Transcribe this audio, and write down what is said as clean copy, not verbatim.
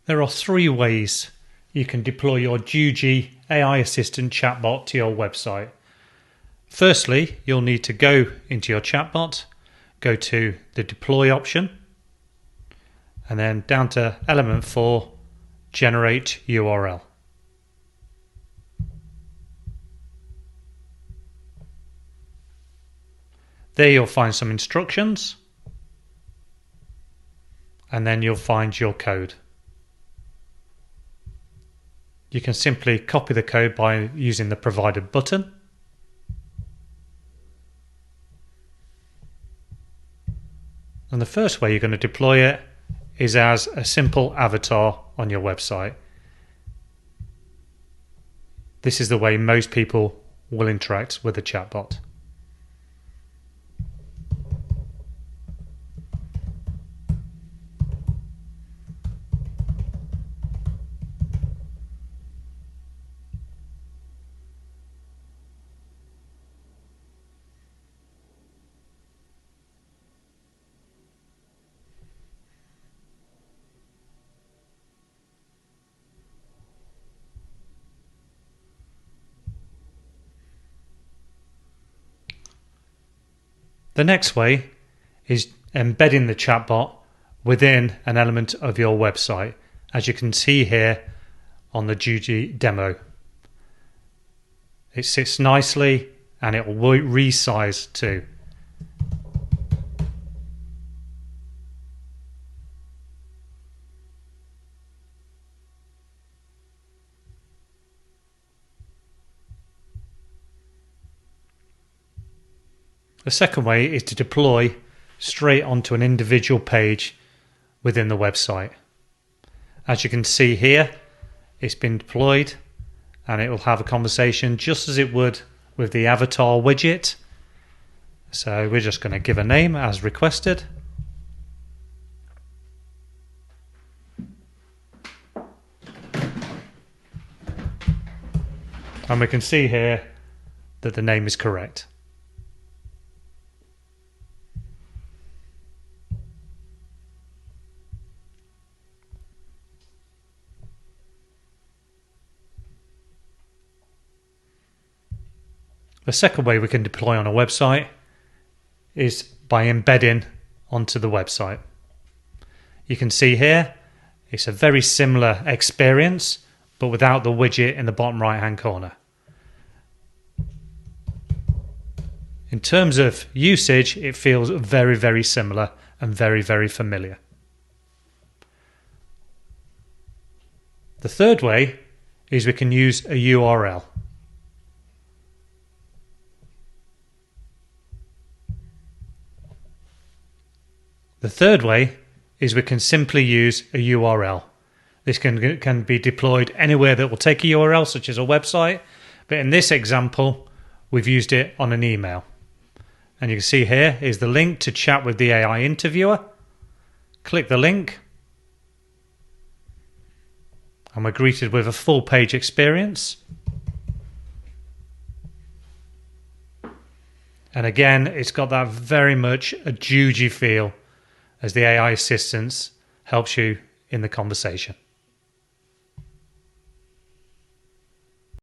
There are 3 ways you can deploy your Juji AI assistant chatbot to your website. Firstly, you'll need to go into your chatbot, go to the deploy option, and then down to element 4, generate URL. There you'll find some instructions, and then you'll find your code. You can simply copy the code by using the provided button. And the first way you're going to deploy it is as a simple avatar on your website. This is the way most people will interact with the chatbot. The next way is embedding the chatbot within an element of your website, as you can see here on the Juji demo. It sits nicely and it will resize too. The second way is to deploy straight onto an individual page within the website. As you can see here, it's been deployed and it will have a conversation just as it would with the avatar widget. So we're just going to give a name as requested. And we can see here that the name is correct. The second way we can deploy on a website is by embedding onto the website. You can see here, it's a very similar experience, but without the widget in the bottom right hand corner. In terms of usage, it feels very, very similar and very, very familiar. The third way is we can use a URL. The third way is we can simply use a URL. This can be deployed anywhere that will take a URL, such as a website, but in this example, we've used it on an email. And you can see here is the link to chat with the AI interviewer. Click the link, and we're greeted with a full page experience. And again, it's got that very much a Juji feel, as the AI assistant helps you in the conversation.